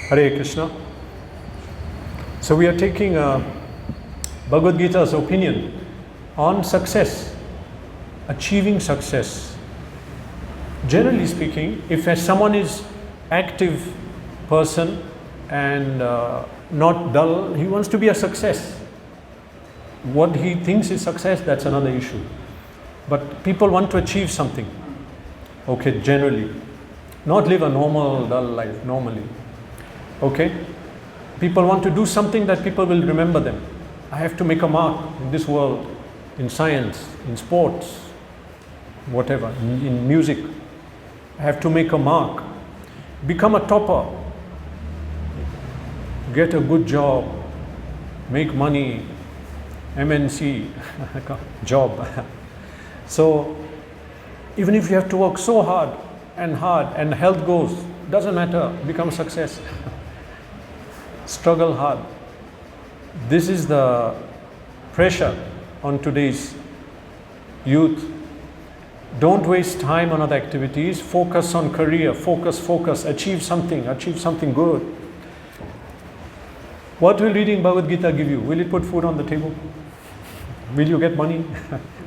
Hare Krishna. So we are taking Bhagavad Gita's opinion on success, achieving success. Generally speaking, if someone is active person and not dull, he wants to be a success. What he thinks is success, that's another issue. But people want to achieve something. Okay, generally. Not live a normal, dull life, normally. Okay? People want to do something that people will remember them. I have to make a mark in this world, in science, in sports, whatever, in music. I have to make a mark. Become a topper. Get a good job. Make money. MNC job. So, even if you have to work so hard and health goes, doesn't matter, become a success. Struggle hard. This is the pressure on today's youth. Don't waste time on other activities. Focus on career. Focus. Achieve something good. What will reading Bhagavad Gita give you? Will it put food on the table? Will you get money?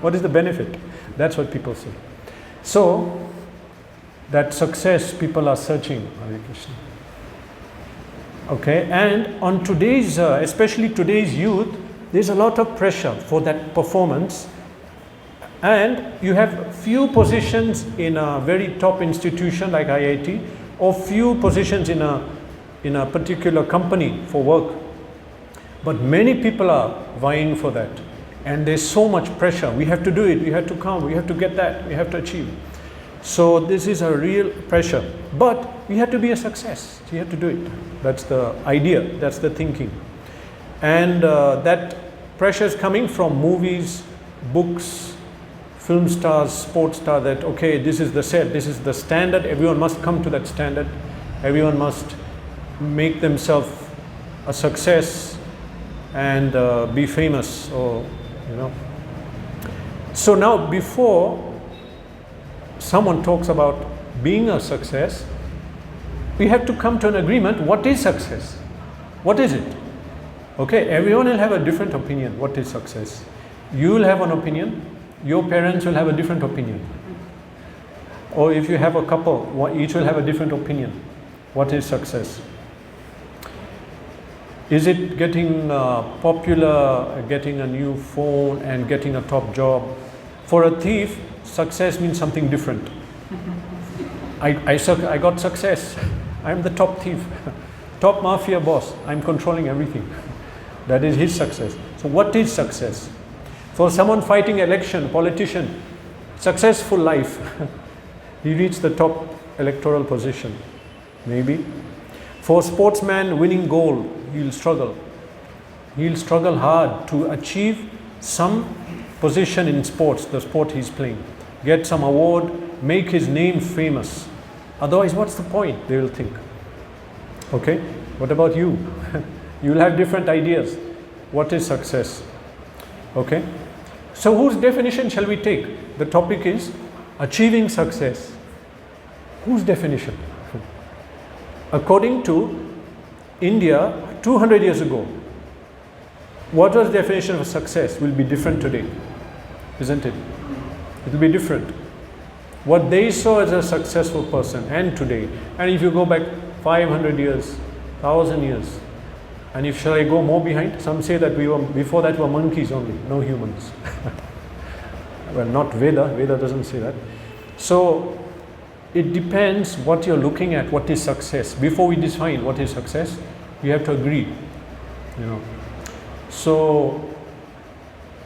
What is the benefit? That's what people say. So, that success people are searching. Hare Krishna. Okay, and on today's, especially today's youth, there's a lot of pressure for that performance. And you have few positions in a very top institution like IIT, or few positions in a particular company for work. But many people are vying for that. And there's so much pressure. We have to do it, we have to come, we have to get that, we have to achieve. So this is a real pressure. But we have to be a success. We have to do it. That's the idea, that's the thinking. And that pressure is coming from movies, books, film stars, sports stars, that okay, this is the set, this is the standard, everyone must come to that standard. Everyone must make themselves a success and be famous, or So now, before someone talks about being a success, we have to come to an agreement. What is success? What is it? Okay, everyone will have a different opinion. What is success? You will have an opinion. Your parents will have a different opinion. Or if you have a couple, each will have a different opinion. What is success? Is it getting popular, getting a new phone and getting a top job? For a thief, success means something different. I got success. I'm the top thief, top mafia boss. I'm controlling everything. That is his success. So what is success? For someone fighting election, politician, successful life. He reached the top electoral position, maybe. For sportsman winning gold, he'll struggle. He'll struggle hard to achieve some position in sports, the sport he's playing. Get some award, make his name famous. Otherwise, what's the point? They will think. Okay, what about you? You'll have different ideas. What is success? Okay, so whose definition shall we take? The topic is achieving success. Whose definition? According to India, 200 years ago, what was the definition of success will be different today, isn't it? It will be different. What they saw as a successful person and today, and if you go back 500 years, 1000 years, and if shall I go more behind, some say that before that were monkeys only, no humans. Well, not Veda doesn't say that. So it depends what you're looking at, what is success. Before we define what is success, we have to agree, So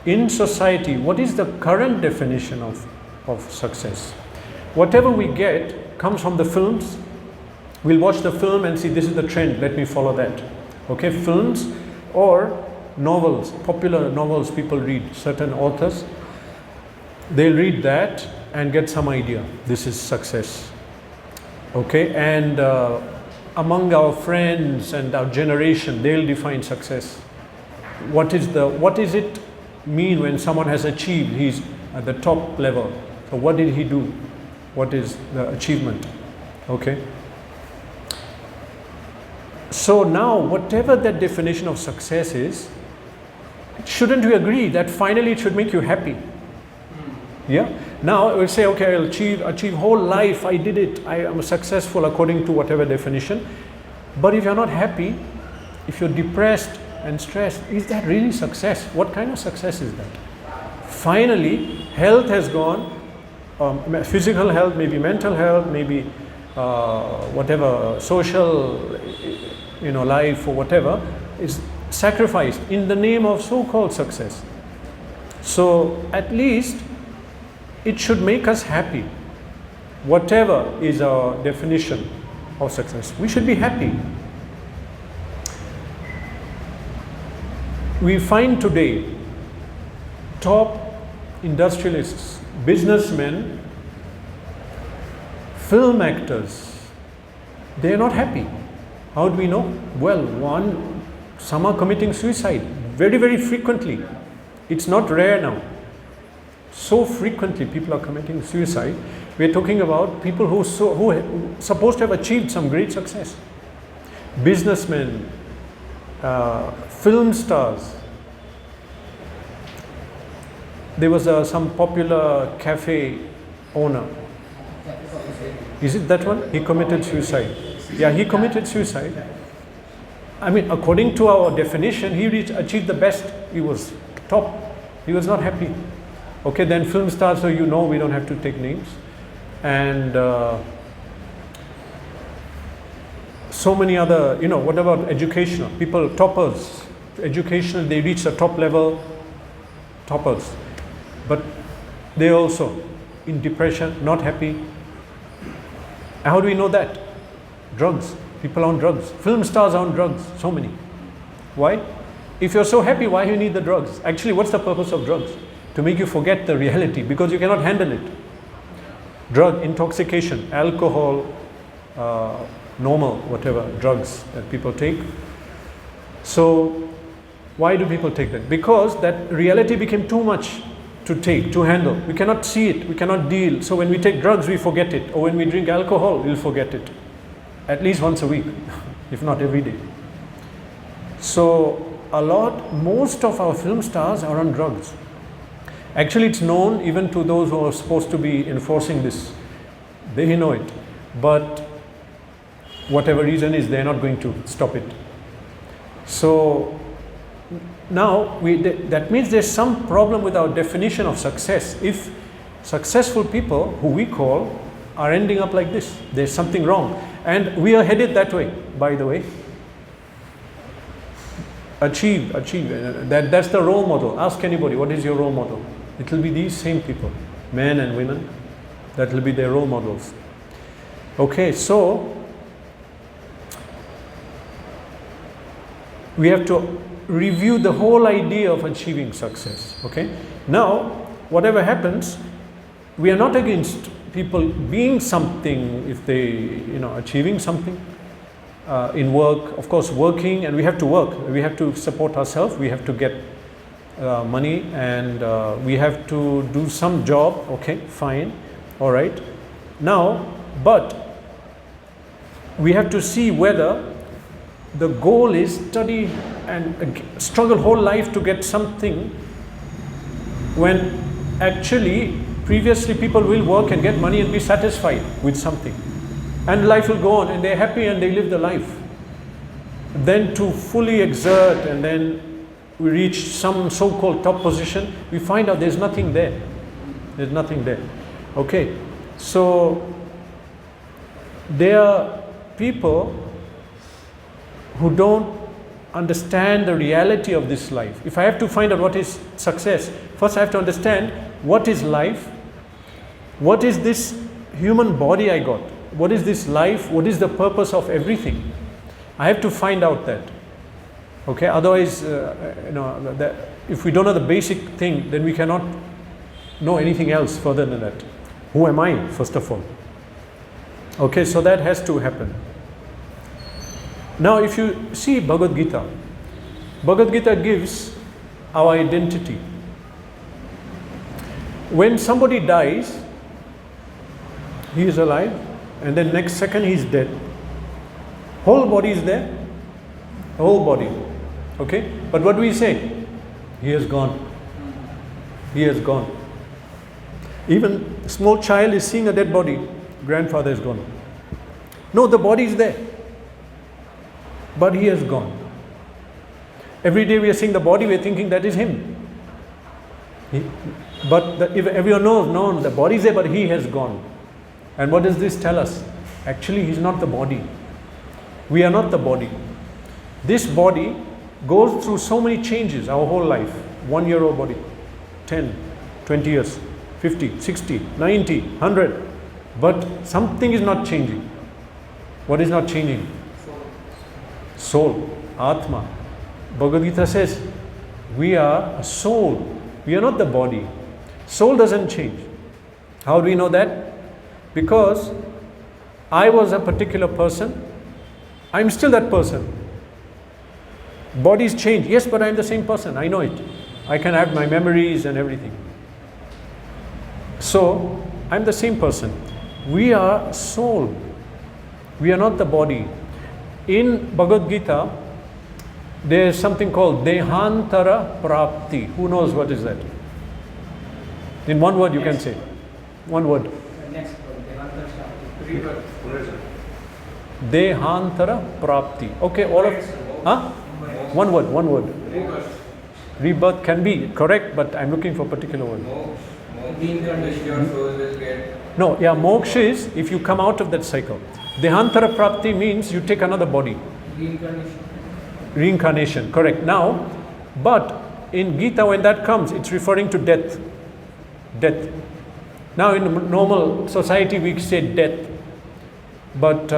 in society, what is the current definition of success? Whatever we get comes from the films. We'll watch the film and see this is the trend, let me follow that. Okay, films or novels, popular novels people read, certain authors, they'll read that and get some idea. This is success. Okay, and among our friends and our generation, they'll define success. What is it mean when someone has achieved, he's at the top level? So what did he do? What is the achievement? Okay. So now, whatever that definition of success is, shouldn't we agree that finally it should make you happy? Yeah. Now we'll say, okay, I'll achieve whole life. I did it. I am successful according to whatever definition. But if you're not happy, if you're depressed and stressed, is that really success? What kind of success is that? Finally, health has gone. Physical health, maybe mental health, maybe whatever social, life or whatever is sacrificed in the name of so-called success. So at least it should make us happy. Whatever is our definition of success, we should be happy. We find today top industrialists, businessmen, film actors, they are not happy. How do we know? Well, some are committing suicide very, very frequently. It's not rare now. So frequently people are committing suicide. We're talking about people who are supposed to have achieved some great success. Businessmen, film stars. There was some popular cafe owner. Is it that one? He committed suicide. Yeah, he committed suicide. I mean, according to our definition, he achieved the best. He was top. He was not happy. Okay, then film stars, so we don't have to take names. And so many other, what about educational? People, toppers. Educational, they reach the top level, toppers. But they also in depression, not happy. How do we know that? Drugs. People on drugs. Film stars on drugs. So many. Why? If you're so happy, why do you need the drugs? Actually, what's the purpose of drugs? To make you forget the reality, because you cannot handle it. Drug intoxication, alcohol, normal, whatever drugs that people take. So why do people take that? Because that reality became too much to take, to handle. We cannot see it, we cannot deal. So when we take drugs, we forget it. Or when we drink alcohol, we'll forget it. At least once a week, if not every day. So most of our film stars are on drugs. Actually, it's known even to those who are supposed to be enforcing this. They know it. But whatever reason is, they're not going to stop it. So now, that means there's some problem with our definition of success. If successful people, who we call, are ending up like this, there's something wrong. And we are headed that way, by the way. Achieve. That's the role model. Ask anybody, what is your role model? It will be these same people, men and women. That will be their role models. Okay, so we have to review the whole idea of achieving success. Okay, now whatever happens, we are not against people being something if they achieving something in work. Of course, working, and we have to work, we have to support ourselves, we have to get money, and we have to do some job. Okay, fine, all right. Now, but we have to see whether the goal is study and struggle whole life to get something, when actually previously people will work and get money and be satisfied with something, and life will go on and they're happy and they live the life. Then to fully exert and then we reach some so-called top position, we find out there's nothing there. There's nothing there. Okay, so there are people who don't understand the reality of this life. If I have to find out what is success, first I have to understand what is life, what is this human body I got, what is this life, what is the purpose of everything. I have to find out that. Okay, otherwise, if we don't know the basic thing, then we cannot know anything else further than that. Who am I, first of all? Okay, so that has to happen. Now, if you see Bhagavad Gita gives our identity. When somebody dies, he is alive, and then next second he is dead. Whole body is there, the whole body. Okay? But what do we say? He has gone. He has gone. Even a small child is seeing a dead body. Grandfather is gone. No, the body is there. But he has gone. Every day we are seeing the body, we are thinking that is him. If everyone knows, no, the body is there, but he has gone. And what does this tell us? Actually, he's not the body. We are not the body. This body goes through so many changes our whole life. 1 year old body, 10, 20 years, 50, 60, 90, 100. But something is not changing. What is not changing? Soul, Atma. Bhagavad Gita says, we are a soul. We are not the body. Soul doesn't change. How do we know that? Because I was a particular person. I'm still that person. Bodies change. Yes, but I'm the same person. I know it. I can have my memories and everything. So, I'm the same person. We are soul. We are not the body. In Bhagavad Gita, there is something called Dehantara Prapti. Who knows what is that? In one word you can say. One word. Next word. Rebirth. Dehantara Prapti. Okay, all of... Huh? One word. Rebirth can be correct, but I'm looking for a particular word. No, yeah, moksha is if you come out of that cycle. Dehantara Prapti means you take another body. Reincarnation, correct. Now, but in Gita when that comes, it's referring to death. Death. Now in normal society we say death. But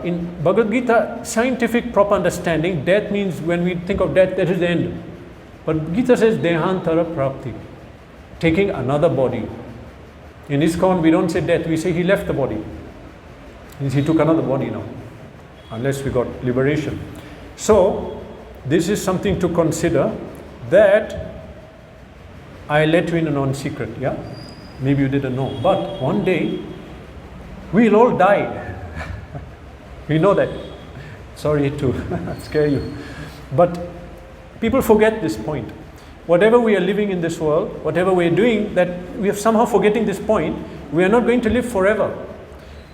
in Bhagavad Gita, scientific proper understanding, death means when we think of death, that is the end. But Gita says Dehantara Prapti, taking another body. In ISKCON we don't say death, we say he left the body. Means he took another body now, unless we got liberation. So, this is something to consider, that I let you in on secret, yeah? Maybe you didn't know. But one day, we'll all die. We know that. Sorry to scare you. But people forget this point. Whatever we are living in this world, whatever we are doing, that we are somehow forgetting this point, we are not going to live forever.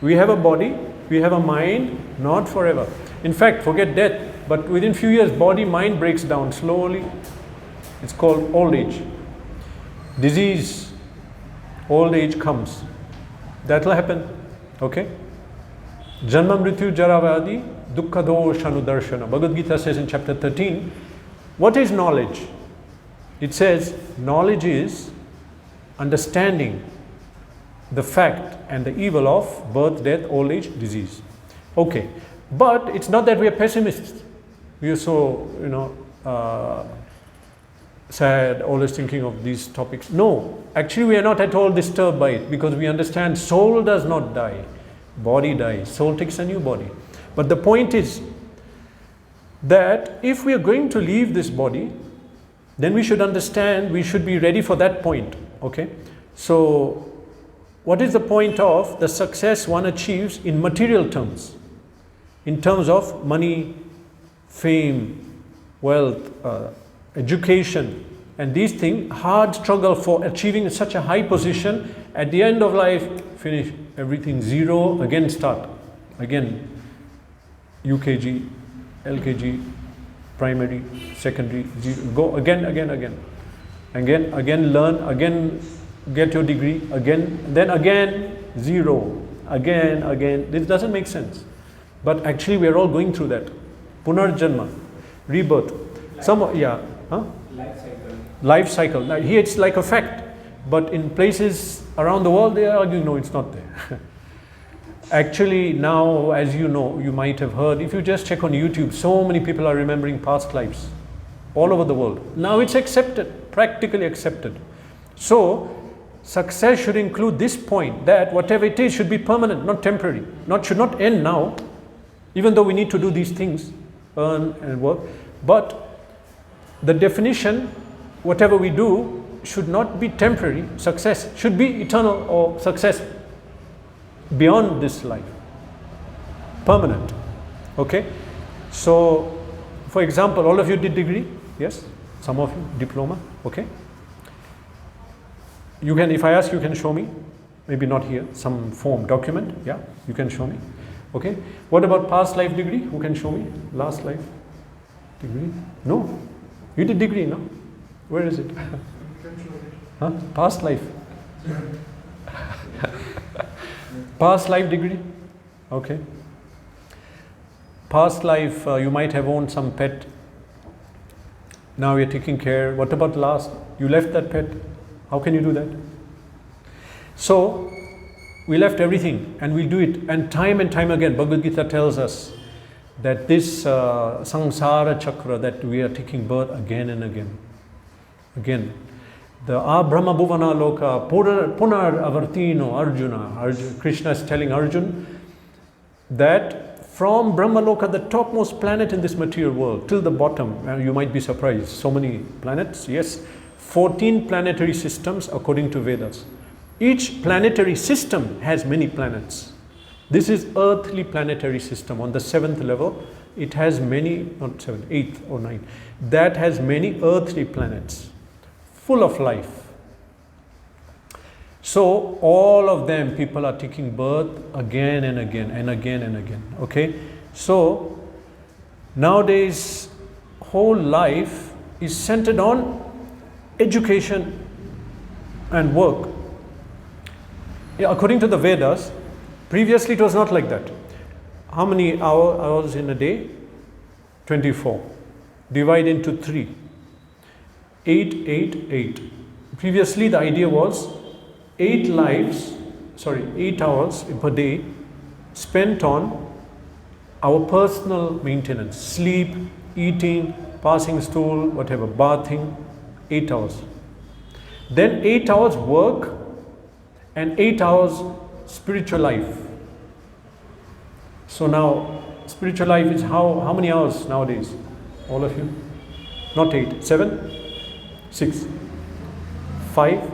We have a body, we have a mind, not forever. In fact, forget death, but within few years, body, mind breaks down slowly. It's called old age. Disease, old age comes. That will happen, okay? Janma mrityu jaravadi dukkha doshanu darshana. Bhagavad Gita says in chapter 13, what is knowledge? It says, knowledge is understanding the fact and the evil of birth, death, old age, disease. Okay, but it's not that we are pessimists. We are so, sad, always thinking of these topics. No, actually we are not at all disturbed by it, because we understand soul does not die. Body dies, soul takes a new body. But the point is that if we are going to leave this body, then we should understand, we should be ready for that point, okay? So, what is the point of the success one achieves in material terms? In terms of money, fame, wealth, education, and these things, hard struggle for achieving such a high position. At the end of life, finish, everything zero, again start. Again, UKG, LKG, primary, secondary, zero, go again, learn, again get your degree, then again, zero, again. This doesn't make sense. But actually we are all going through that. Punarjanma, rebirth. Life cycle. Now, here it's like a fact. But in places around the world, they are arguing, no, it's not there. Actually, now, as you know, you might have heard, if you just check on YouTube, so many people are remembering past lives all over the world. Now it's accepted, practically accepted. So, success should include this point, that whatever it is should be permanent, not temporary. Should not end now, even though we need to do these things, earn and work. But the definition, whatever we do, should not be temporary. Success should be eternal, or success beyond this life, permanent. Okay, so For example, all of you did degree? Yes? Some of you, diploma? Okay. You can, if I ask, you can show me. Maybe not here, some form, document. Yeah, you can show me. Okay. What about past life degree? Who can show me? Last life degree? No. You did degree, no? Where is it? Huh? Past life. Past life degree? Okay. Past life, you might have owned some pet. Now you're taking care. What about last? You left that pet. How can you do that? So, we left everything and we do it. And time again, Bhagavad Gita tells us that this samsara chakra, that we are taking birth again and again. Again. The Brahma Bhuvana Loka, Punar Avartino Arjuna. Krishna is telling Arjuna that from Brahma Loka, the topmost planet in this material world, till the bottom, you might be surprised, so many planets, yes, 14 planetary systems according to Vedas. Each planetary system has many planets. This is earthly planetary system. On the 7th level, it has many, not 7th, 8th or 9th, that has many earthly planets, full of life. So all of them, people are taking birth again and again and again and again. Okay? So nowadays, whole life is centered on education and work. Yeah, according to the Vedas, previously it was not like that. How many hours in a day? 24. Divide into 3. 8, 8, 8. Previously the idea was 8 hours per day spent on our personal maintenance, sleep, eating, passing stool, whatever, bathing, 8 hours. Then 8 hours work and 8 hours spiritual life. So now spiritual life is how many hours nowadays? All of you? Not 8, 7, 6, 5,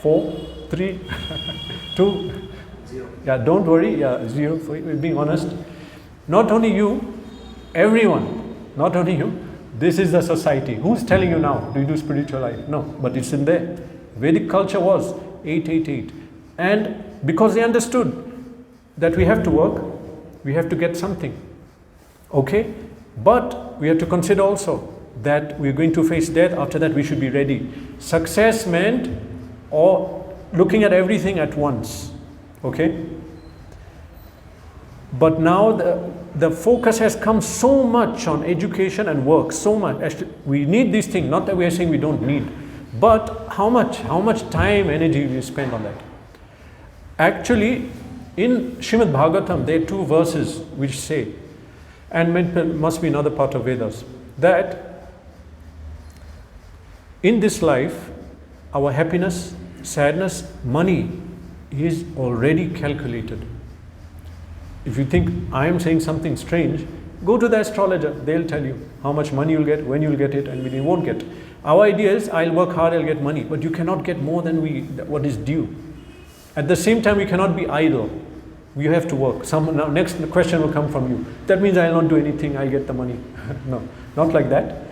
4, 3, 2, 0. Yeah, don't worry, 0, we're being honest. Not only you, everyone, not only you, this is the society. Who's telling you now, do you do spiritual life? No, but it's in there. Vedic culture was 8, 8, 8. And because they understood that we have to work, we have to get something. Okay? But we have to consider also that we're going to face death. After that, we should be ready. Success meant looking at everything at once. Okay? But now the focus has come so much on education and work, so much. Actually, we need these things, not that we are saying we don't need. But how much time, energy we spend on that? Actually, in Srimad Bhagavatam, there are 2 verses which say, and must be another part of Vedas, that in this life, our happiness, sadness, money is already calculated. If you think I am saying something strange, go to the astrologer. They'll tell you how much money you'll get, when you'll get it, and when you won't get. Our idea is, I'll work hard, I'll get money. But you cannot get more than what is due. At the same time, we cannot be idle. We have to work. Now, next question will come from you. That means I'll not do anything, I'll get the money. No, not like that.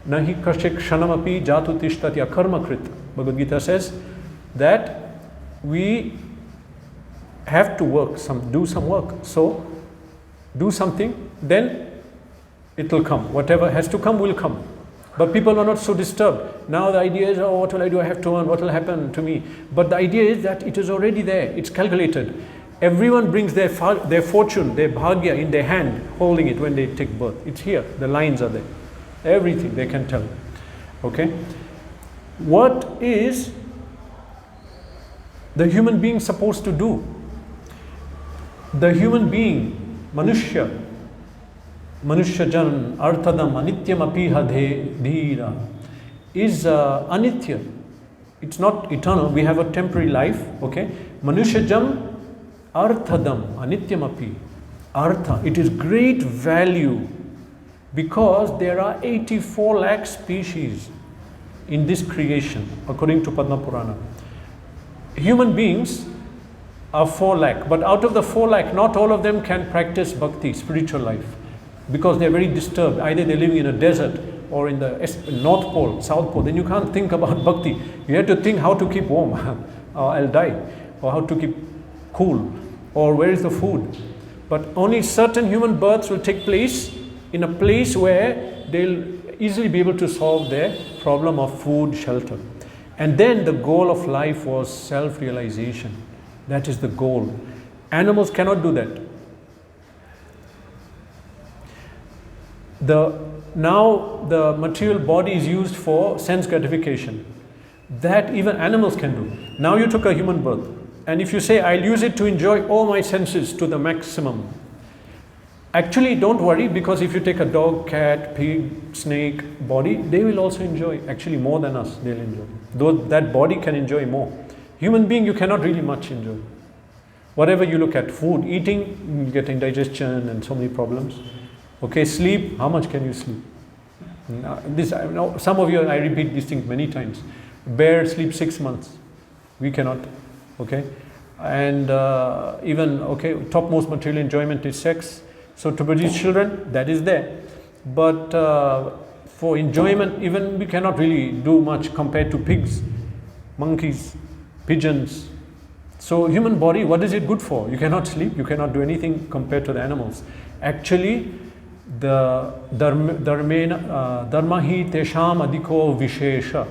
Nahi kashik shanamapi jatu tishtati akarmakrit. Bhagavad Gita says that we have to work, do some work. So, do something, then it will come. Whatever has to come will come. But people are not so disturbed. Now the idea is, oh, what will I do? I have to earn. What will happen to me? But the idea is that it is already there. It's calculated. Everyone brings their fortune, their bhagya in their hand, holding it when they take birth. It's here. The lines are there. Everything they can tell. Okay? What is the human being supposed to do? The human being, Manushya Jan, Arthadam, Anityam Apiha Dhira, is anitya. It's not eternal. We have a temporary life. Okay? Manushya Jam, Arthadam, Anityam Api. Artha, it is great value because there are 84 lakh species in this creation, according to Padma Purana. Human beings are 4 lakh, but out of the 4 lakh, not all of them can practice bhakti, spiritual life. because they're very disturbed. Either they're living in a desert or in the North Pole, South Pole. Then you can't think about bhakti. You have to think how to keep warm, or I'll die, or how to keep cool, or where is the food. But only certain human births will take place in a place where they'll easily be able to solve their problem of food, shelter. And then the goal of life was self-realization. That is the goal. Animals cannot do that. Now the material body is used for sense gratification. That even animals can do. Now you took a human birth, and if you say, I'll use it to enjoy all my senses to the maximum, actually don't worry, because if you take a dog, cat, pig, snake body, they will also enjoy, actually more than us, they'll enjoy. Though that body can enjoy more. Human being, you cannot really much enjoy. Whatever you look at, food, eating, you get indigestion and so many problems. Okay, sleep, how much can you sleep? Some of you, I repeat these things many times. Bear sleeps 6 months. We cannot. Okay, and even, okay, topmost material enjoyment is sex. So to produce children, that is there. But for enjoyment, even we cannot really do much compared to pigs, monkeys, pigeons. So human body, what is it good for? You cannot sleep, you cannot do anything compared to the animals. Actually, the dharmahi tesham adhiko vishesha.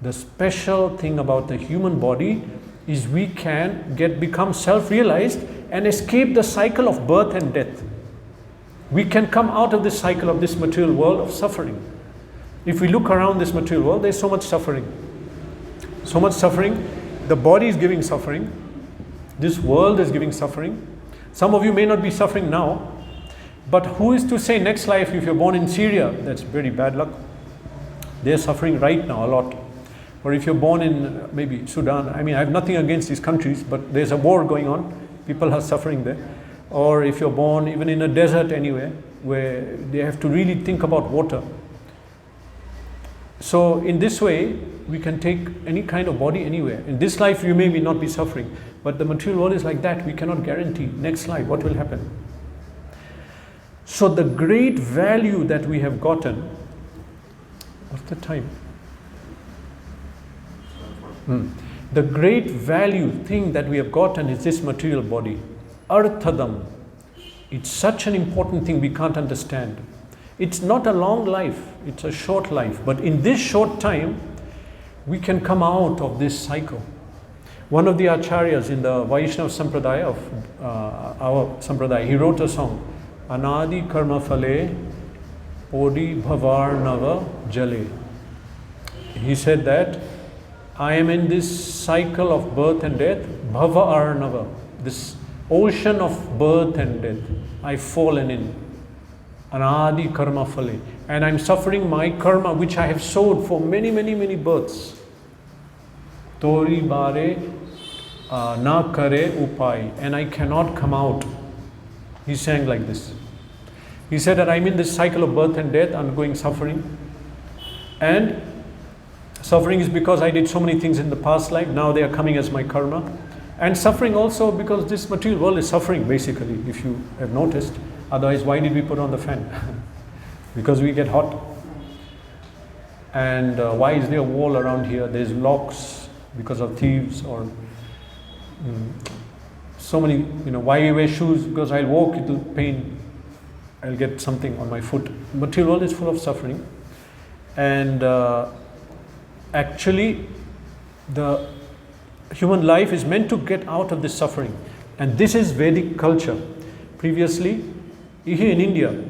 The special thing about the human body is we can become self-realized and escape the cycle of birth and death. We can come out of this cycle of this material world of suffering. If we look around this material world, there's so much suffering. So much suffering. The body is giving suffering. This world is giving suffering. Some of you may not be suffering now, but who is to say next life, if you're born in Syria, that's very bad luck. They're suffering right now a lot. Or if you're born in maybe Sudan, I mean, I have nothing against these countries, but there's a war going on. People are suffering there. Or if you're born even in a desert anywhere, where they have to really think about water. So in this way, we can take any kind of body anywhere. In this life, you may not be suffering, but the material world is like that. We cannot guarantee next life what will happen. So the great value that we have gotten, what's the time? The great value thing that we have gotten is this material body. Arthadam. It's such an important thing we can't understand. It's not a long life, it's a short life. But in this short time, we can come out of this cycle. One of the acharyas in the Vaishnava Sampradaya of our Sampradaya, he wrote a song, Anadi Karma Phale Podi Bhavarnava Jale. He said that I am in this cycle of birth and death, Bhava Arnava, this ocean of birth and death. I've fallen in. Anadi Karma Phale. And I'm suffering my karma which I have sowed for many, many, many births. Tori bare na kare upai. And I cannot come out. He sang like this. He said that I'm in this cycle of birth and death, undergoing suffering. And suffering is because I did so many things in the past life, now they are coming as my karma. And suffering also because this material world is suffering basically, if you have noticed. Otherwise, why did we put on the fan? Because we get hot. And why is there a wall around here? There's locks because of thieves, or so many, why you wear shoes? Because I'll walk, it'll pain, I'll get something on my foot. Material world is full of suffering. And actually, the human life is meant to get out of this suffering. And this is Vedic culture. Previously, here in India,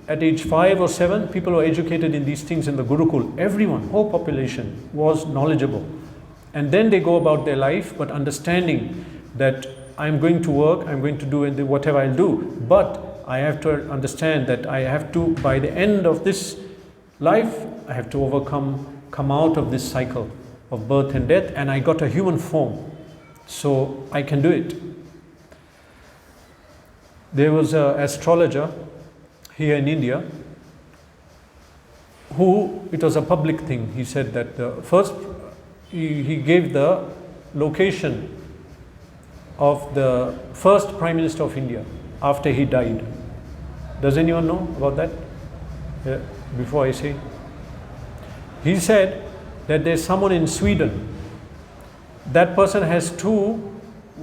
at age 5 or 7, people were educated in these things in the Gurukul. Everyone, whole population was knowledgeable. And then they go about their life, but understanding that I'm going to work, I'm going to do whatever I'll do. But I have to understand that I have to, by the end of this life, I have to come out of this cycle of birth and death, and I got a human form, so I can do it. There was an astrologer here in India who, it was a public thing, he said that first he gave the location of the first Prime Minister of India after he died. Does anyone know about that? Yeah, before I say. He said that there's someone in Sweden. That person has two,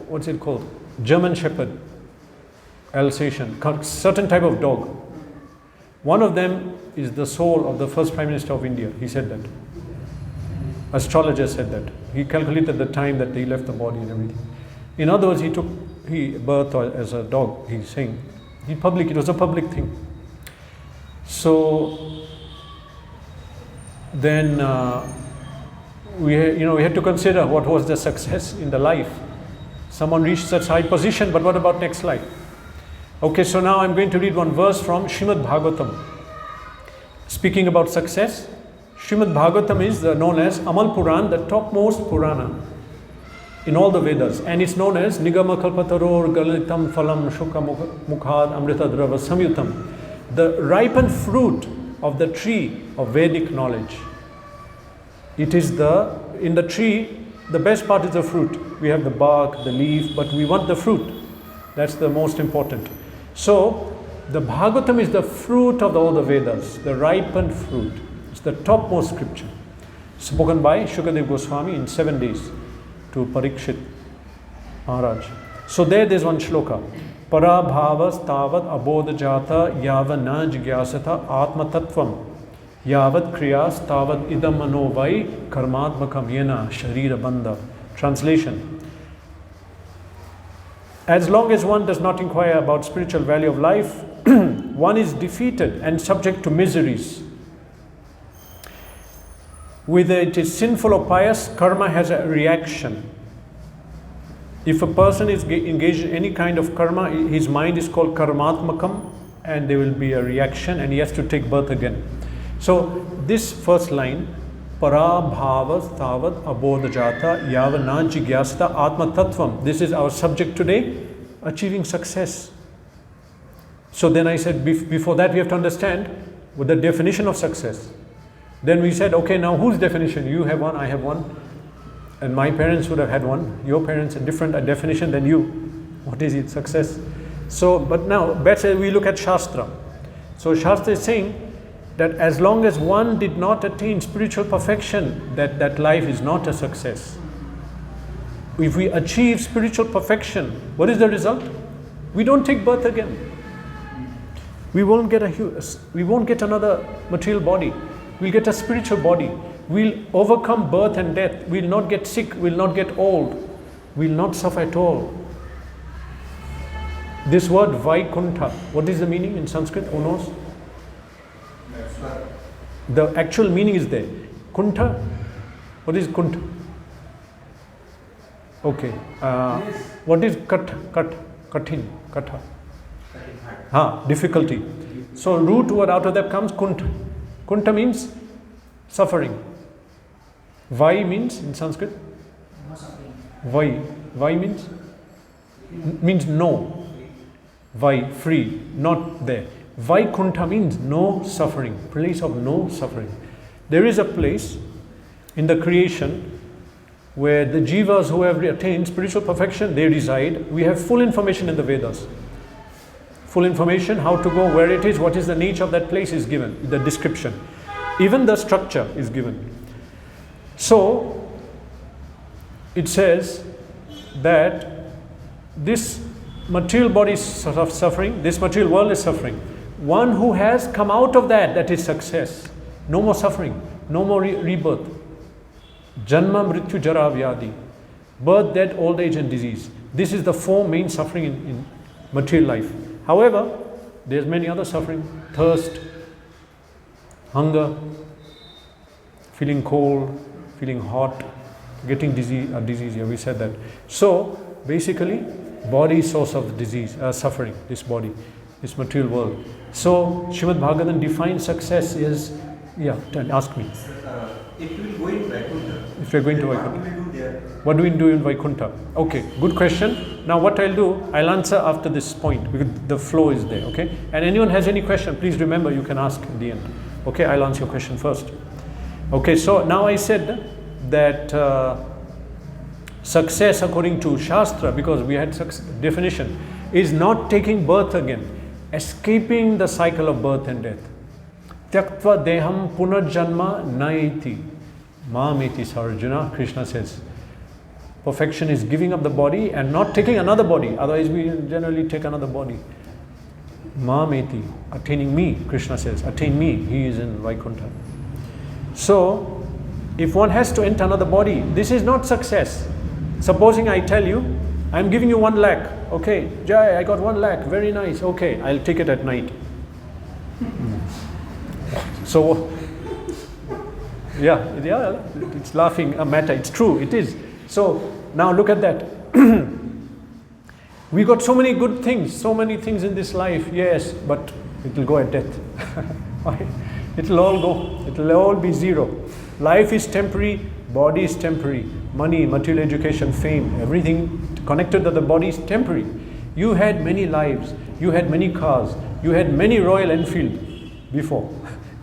what's it called? German Shepherd, Alsatian, certain type of dog. One of them is the soul of the first Prime Minister of India. He said that. Astrologer said that. He calculated the time that he left the body and everything. In other words, he birthed as a dog, he's saying. It was a public thing. So then we had to consider what was the success in the life. Someone reached such high position, but what about next life? Okay, so now I'm going to read one verse from Srimad Bhagavatam. Speaking about success, Srimad Bhagavatam is known as Amal Puran, the topmost Purana in all the Vedas, and it's known as Nigama Kalpataror Galitam Phalam Shuka Mukhad Amrita Drava Samyutam, the ripened fruit of the tree of Vedic knowledge. It is in the tree, the best part is the fruit. We have the bark, the leaf, but we want the fruit. That's the most important. So, the Bhagavatam is the fruit of all the Vedas, the ripened fruit. It's the topmost scripture. Spoken by Shukadev Goswami in 7 days to Parikshit Maharaj. So there's one shloka. Parabhavas tavad abodhajata yavana jigyasata atma tattvam yavad kriyas tavad idam manovai karmadmakam yena sharira bandha. Translation. As long as one does not inquire about spiritual value of life, one is defeated and subject to miseries. Whether it is sinful or pious, karma has a reaction. If a person is engaged in any kind of karma, his mind is called karmatmakam, and there will be a reaction and he has to take birth again. So this first line, Parabhavas tavad abodhajata yavana jigyasata atma tattvam. This is our subject today, achieving success. So then I said, before that we have to understand what the definition of success. Then we said, okay, now whose definition? You have one, I have one, and my parents would have had one. Your parents a different definition than you. What is it, success? So, but now better we look at Shastra. So Shastra is saying that as long as one did not attain spiritual perfection, that life is not a success. If we achieve spiritual perfection, what is the result? We don't take birth again. We won't get another material body. We'll get a spiritual body. We'll overcome birth and death. We'll not get sick. We'll not get old. We'll not suffer at all. This word Vaikuntha, what is the meaning in Sanskrit? Who knows? The actual meaning is there. Kuntha. What is Kuntha? Okay. What is Kathin? Katha. Difficulty. So root word out of that comes Kuntha. Kuntha means suffering. Vai means in Sanskrit? Vai. Vai means no. Vai, free, not there. Vaikuntha means no suffering, place of no suffering. There is a place in the creation where the jivas who have attained spiritual perfection, they reside. We have full information in the Vedas. Full information, how to go, where it is, what is the nature of that place is given, the description. Even the structure is given. So, it says that this material body is suffering, this material world is suffering. One who has come out of that is success. No more suffering, no more rebirth. Janma, Mrityu, Jara, Vyadi. Birth, death, old age and disease. This is the four main suffering in material life. However, there's many other suffering. Thirst, hunger, feeling cold, feeling hot, getting disease, yeah, we said that. So, basically, body is source of the disease, suffering, this body, this material world. So, Srimad Bhagavatam defines success as, ask me. If we will go in Vaikuntha, if you're going to Vaikuntha, what do we do there? What do we do in Vaikuntha? Okay, good question. Now what I'll do, I'll answer after this point because the flow is there, okay? And anyone has any question, please remember you can ask at the end. Okay, I'll answer your question first. Okay, so now I said that success according to Shastra, because we had definition, is not taking birth again. escaping the cycle of birth and death. Tyaktva deham punarjanma naiti. Mameti Sarjuna, Krishna says. Perfection is giving up the body and not taking another body. Otherwise we generally take another body. Mameti, attaining me, Krishna says. Attain me, he is in Vaikuntha. So, if one has to enter another body, this is not success. Supposing I tell you, I'm giving you 1 lakh. Okay, Jai, I got 1 lakh. Very nice. Okay, I'll take it at night. So, yeah, it's laughing a matter. It's true, it is. So, now look at that. We got so many good things, so many things in this life, yes, but it will go at death. Why? It will all go. It will all be zero. Life is temporary, body is temporary. Money, material education, fame, everything connected to the body is temporary. You had many lives, you had many cars, you had many Royal Enfield before.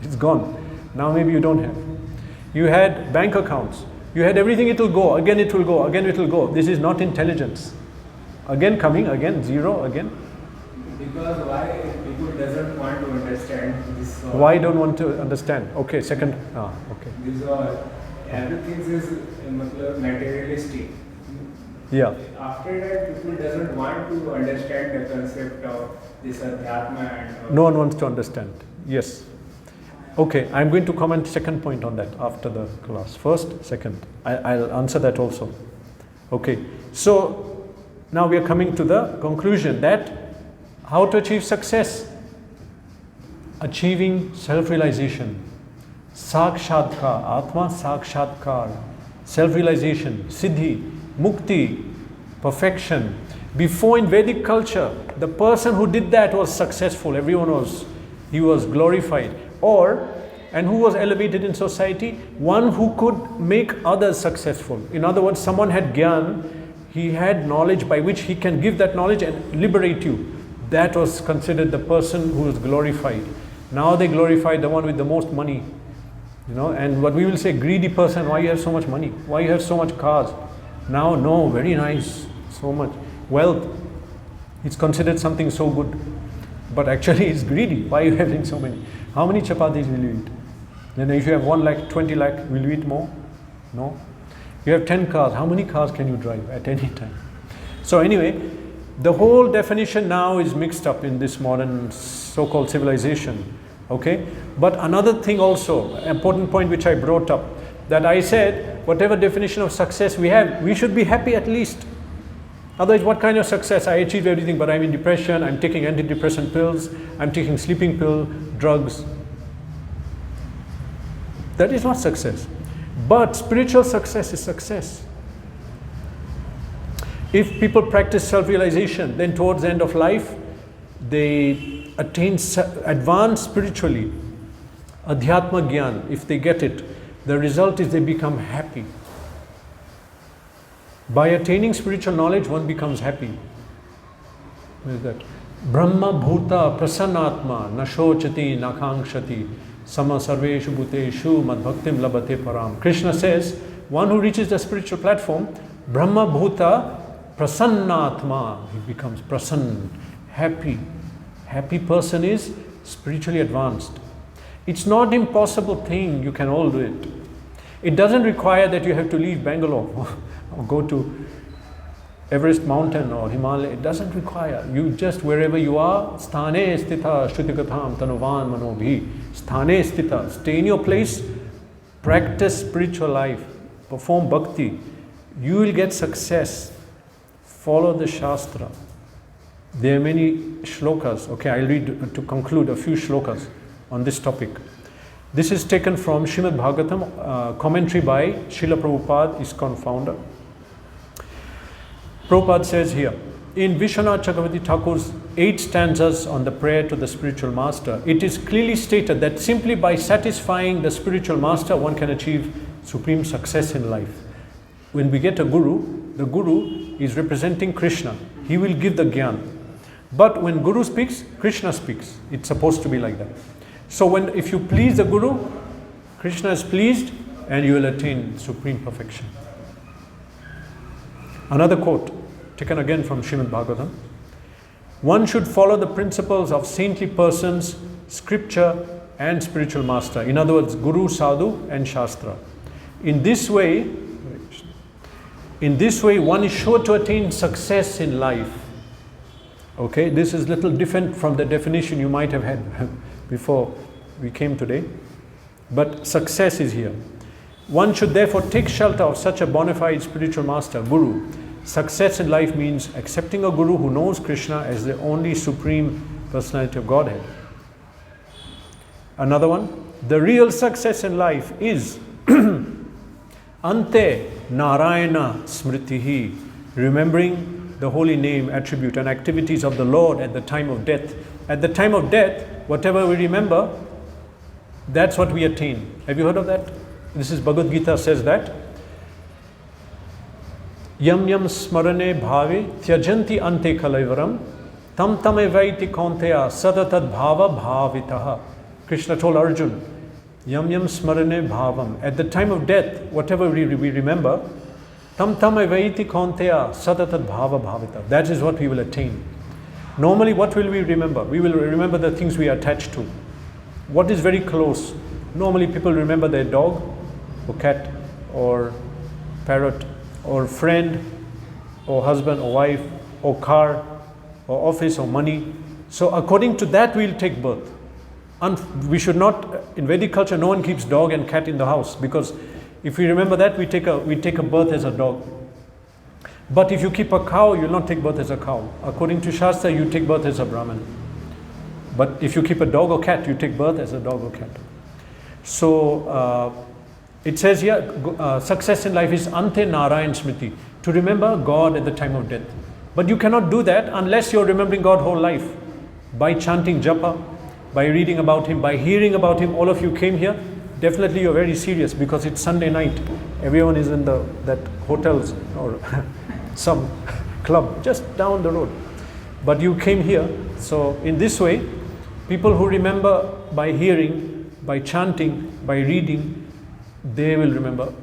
It's gone. Now maybe you don't have. You had bank accounts, you had everything, it will go, again it will go, again it will go. This is not intelligence. Again coming, again zero, again. Because why people doesn't want to understand this? Why don't want to understand? Okay, second. Okay. This everything is materialistic. Yeah. After that, people doesn't want to understand the concept of this adhyatma and. No one wants to understand. Yes. Okay, I'm going to comment second point on that after the class. First, second. I'll answer that also. Okay. So now we are coming to the conclusion that how to achieve success. Achieving self-realization. Sakshatkar, Atma Sakshatkar, self-realization, Siddhi, Mukti, perfection. Before in Vedic culture, the person who did that was successful. He was glorified. And who was elevated in society? One who could make others successful. In other words, someone had Gyan, he had knowledge by which he can give that knowledge and liberate you. That was considered the person who was glorified. Now they glorify the one with the most money. And what we will say, greedy person, why you have so much money? Why you have so much cars? Now, no, very nice, so much wealth. It's considered something so good. But actually it's greedy. Why are you having so many? How many chapatis will you eat? Then if you have 1 lakh, 20 lakh, will you eat more? No. You have 10 cars. How many cars can you drive at any time? So anyway, the whole definition now is mixed up in this modern so-called civilization. Okay? But another thing also, important point which I brought up, that I said, whatever definition of success we have, we should be happy at least. Otherwise, what kind of success? I achieved everything, but I'm in depression, I'm taking antidepressant pills, I'm taking sleeping pill, drugs. That is not success. But spiritual success is success. If people practice self-realization, then towards the end of life, they attain advance spiritually. Adhyatma Gyan, if they get it, the result is they become happy. By attaining spiritual knowledge, one becomes happy. What is that? Brahma bhuta prasannatma nashochati nakangshati sama sarveshu bhuteshu madbhaktim labate param. Krishna says, one who reaches the spiritual platform, Brahma bhuta prasannatma, he becomes prasann, happy. Happy person is spiritually advanced. It's not an impossible thing, you can all do it. It doesn't require that you have to leave Bangalore or go to Everest mountain or Himalaya. It doesn't require. You just, wherever you are, sthane sthita shrutikatham tanuvan manobhi. Sthane sthita, stay in your place, practice spiritual life, perform bhakti. You will get success. Follow the Shastra. There are many shlokas. Okay, I'll read to conclude a few shlokas on this topic. This is taken from Srimad Bhagavatam, commentary by Srila Prabhupada, ISKCON founder. Prabhupada says here, in Vishwanath Chakravarti Thakur's 8 stanzas on the prayer to the spiritual master, it is clearly stated that simply by satisfying the spiritual master, one can achieve supreme success in life. When we get a guru, the guru is representing Krishna. He will give the gyan. But when Guru speaks, Krishna speaks. It's supposed to be like that. So if you please the Guru, Krishna is pleased and you will attain supreme perfection. Another quote, taken again from Srimad Bhagavatam. One should follow the principles of saintly persons, scripture and spiritual master. In other words, Guru, Sadhu and Shastra. In this way, one is sure to attain success in life. Okay, this is little different from the definition you might have had before we came today. But success is here. One should therefore take shelter of such a bona fide spiritual master, Guru. Success in life means accepting a Guru who knows Krishna as the only supreme personality of Godhead. Another one, the real success in life is Ante Narayana Smritihi, remembering the holy name, attribute and activities of the Lord at the time of death. At the time of death, whatever we remember, that's what we attain. Have you heard of that? This is Bhagavad Gita says that. Yam yam smarane bhave tyajanti ante kalaivaram tam evaiti kaunteya sadatad bhava bhavitaha. Krishna told Arjun, yam yam smarane bhavam. At the time of death, whatever we remember, tam evaiti kaunteya sadatad bhava bhavita. That is what we will attain. Normally, what will we remember? We will remember the things we are attached to. What is very close? Normally, people remember their dog, or cat, or parrot, or friend, or husband, or wife, or car, or office, or money. So according to that, we'll take birth. We should not, in Vedic culture, no one keeps dog and cat in the house, because if we remember that, we take a birth as a dog. But if you keep a cow, you'll not take birth as a cow. According to Shastra, you take birth as a Brahmin. But if you keep a dog or cat, you take birth as a dog or cat. So it says here, success in life is Ante Narayan Smriti, to remember God at the time of death. But you cannot do that unless you're remembering God whole life. By chanting japa, by reading about Him, by hearing about Him. All of you came here, definitely you're very serious because it's Sunday night. Everyone is in that hotels or some club just down the road. But you came here, so in this way, people who remember by hearing, by chanting, by reading, they will remember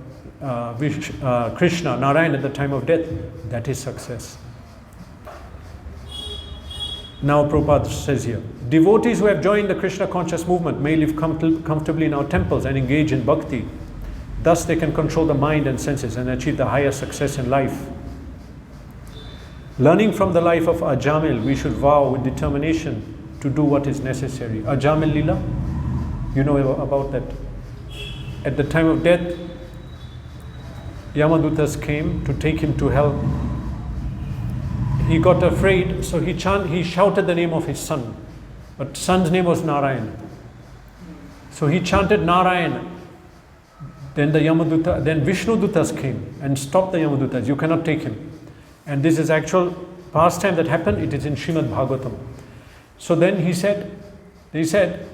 Krishna, Narayan at the time of death. That is success. Now Prabhupada says here, devotees who have joined the Krishna conscious movement may live comfortably in our temples and engage in bhakti. Thus they can control the mind and senses and achieve the higher success in life. Learning from the life of Ajamil, we should vow with determination to do what is necessary. Ajamil Lila, you know about that. At the time of death, Yamadutas came to take him to hell. He got afraid, so he shouted the name of his son. But son's name was Narayan. So he chanted Narayan. Then Vishnu Dutas came and stopped the Yamadutas. You cannot take him. And this is actual pastime that happened. It is in Srimad Bhagavatam. So then they said,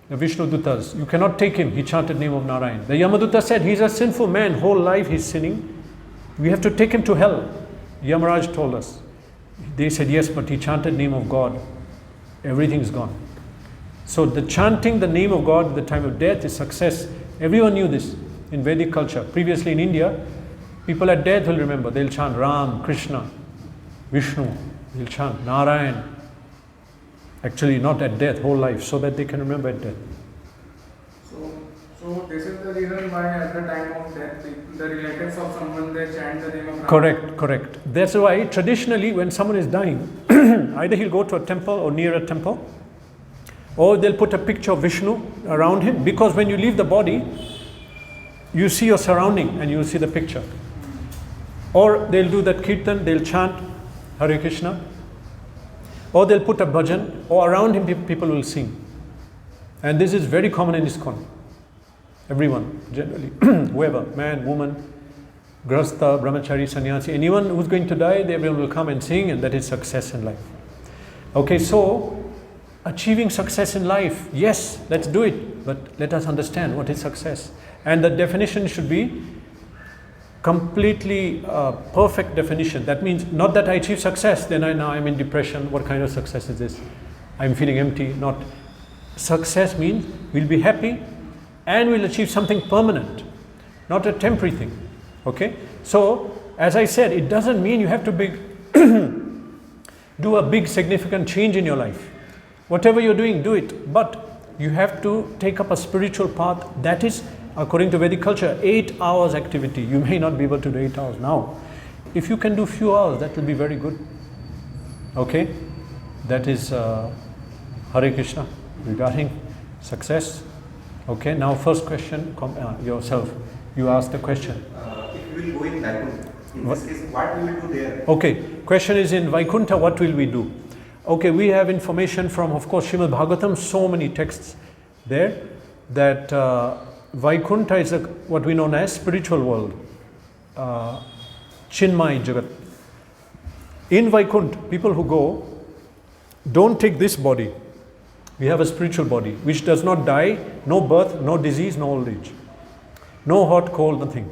the Vishnu Dutas, you cannot take him. He chanted name of Narayan. The Yamaduta said, he's a sinful man. Whole life he's sinning. We have to take him to hell. Yamaraj told us. They said, yes, but he chanted name of God. Everything's gone. So the chanting the name of God at the time of death is success. Everyone knew this in Vedic culture. Previously in India, people at death will remember. They'll chant Ram, Krishna, Vishnu. They'll chant Narayan. Actually not at death, whole life, so that they can remember at death. So this is the reason why at the time of death, the relatives of someone, they chant the name of Ram. Correct. That's why traditionally when someone is dying, either he'll go to a temple or near a temple, or they'll put a picture of Vishnu around him, because when you leave the body, you see your surrounding and you'll see the picture. Or they'll do that kirtan, they'll chant Hare Krishna, or they'll put a bhajan, or around him people will sing. And this is very common in ISKCON. Everyone, generally, whoever, man, woman, grasta, brahmachari, sannyasi, anyone who's going to die, everyone will come and sing, and that is success in life. Okay, so achieving success in life, yes, let's do it, but let us understand what is success. And the definition should be completely perfect definition. That means not that I achieve success, then now I'm in depression. What kind of success is this? I'm feeling empty. Not. Success means we'll be happy and we'll achieve something permanent, not a temporary thing. Okay? So, as I said, it doesn't mean you have to be do a big significant change in your life. Whatever you're doing, do it. But you have to take up a spiritual path. That is, according to Vedic culture, 8 hours activity. You may not be able to do 8 hours now. If you can do few hours, that will be very good. Okay? That is Hare Krishna regarding success. Okay, now first question, yourself. You asked the question. If we will go in Vaikuntha, in What? this case, what we will do there? Okay, question is in Vaikuntha, what will we do? Okay, we have information from, of course, Srimad Bhagavatam, so many texts there, that Vaikuntha is what we know as spiritual world, Chinmay Jagat. In Vaikuntha, people who go don't take this body. We have a spiritual body which does not die, no birth, no disease, no old age, no hot, cold, nothing.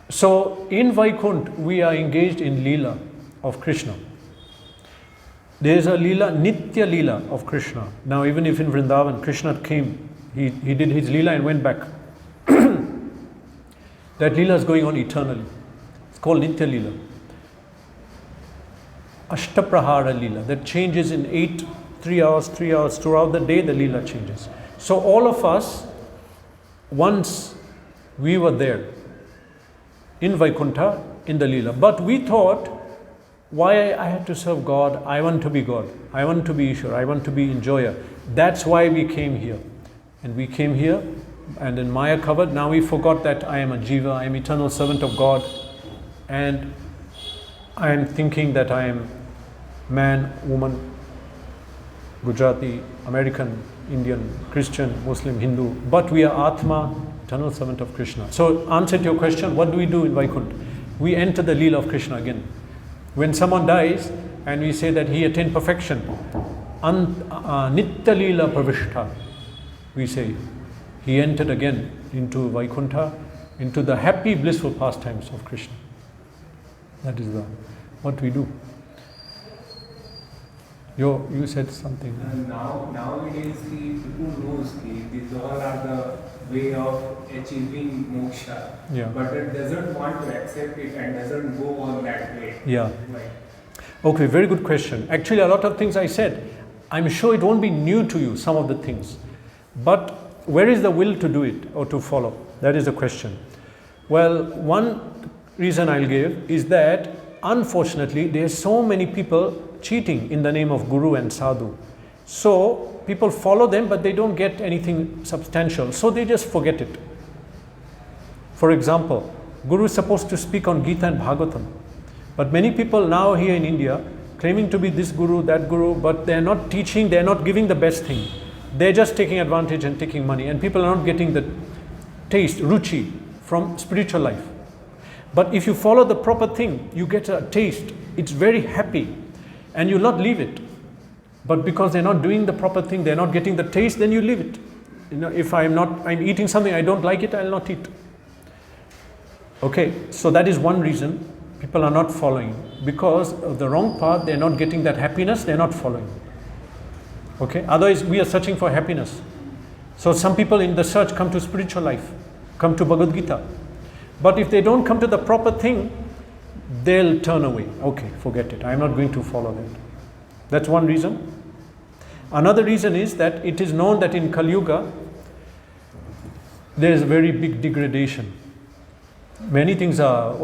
So in Vaikuntha, we are engaged in Leela of Krishna. There is a Leela, Nitya Leela of Krishna. Now even if in Vrindavan, Krishna came, he did his Leela and went back. That Leela is going on eternally. It's called Nitya Leela. Ashtaprahara Leela, that changes in 3 hours, throughout the day the Leela changes. So all of us, once we were there in Vaikuntha, in the Leela. But we thought, why I had to serve God? I want to be God. I want to be Ishwar. I want to be enjoyer. That's why we came here. And we came here, and in Maya covered. Now we forgot that I am a Jiva, I am eternal servant of God. And I am thinking that I am man, woman, Gujarati, American, Indian, Christian, Muslim, Hindu. But we are Atma, eternal servant of Krishna. So answer to your question, what do we do in Vaikuntha? We enter the Leela of Krishna again. When someone dies and we say that he attained perfection, Nitya Leela Pravishta, we say he entered again into Vaikuntha, into the happy, blissful pastimes of Krishna. That is what we do. You said something. Nowadays, people knows these all are the way of achieving moksha, Yeah. but it doesn't want to accept it and doesn't go on that way. Yeah. Right. Okay, very good question. Actually, a lot of things I said, I'm sure it won't be new to you, some of the things. But where is the will to do it or to follow? That is the question. Well, one reason I'll give is that unfortunately there are so many people cheating in the name of Guru and Sadhu. So people follow them, but they don't get anything substantial, so they just forget it. For example, Guru is supposed to speak on Gita and Bhagavatam, but many people now here in India claiming to be this Guru, that Guru, but they are not teaching, they are not giving the best thing. They're just taking advantage and taking money, and people are not getting the taste, ruchi from spiritual life. But if you follow the proper thing, you get a taste, it's very happy, and you'll not leave it. But because they're not doing the proper thing, they're not getting the taste, then you leave it. You know, if I'm eating something, I don't like it, I'll not eat. Okay, so that is one reason people are not following. Because of the wrong path, they're not getting that happiness, they're not following. Okay, otherwise we are searching for happiness. So some people in the search come to spiritual life, come to Bhagavad Gita. But if they don't come to the proper thing, they'll turn away. Okay, forget it, I'm not going to follow that. That's one reason. Another reason is that it is known that in Kali Yuga, there is a very big degradation. Many things are,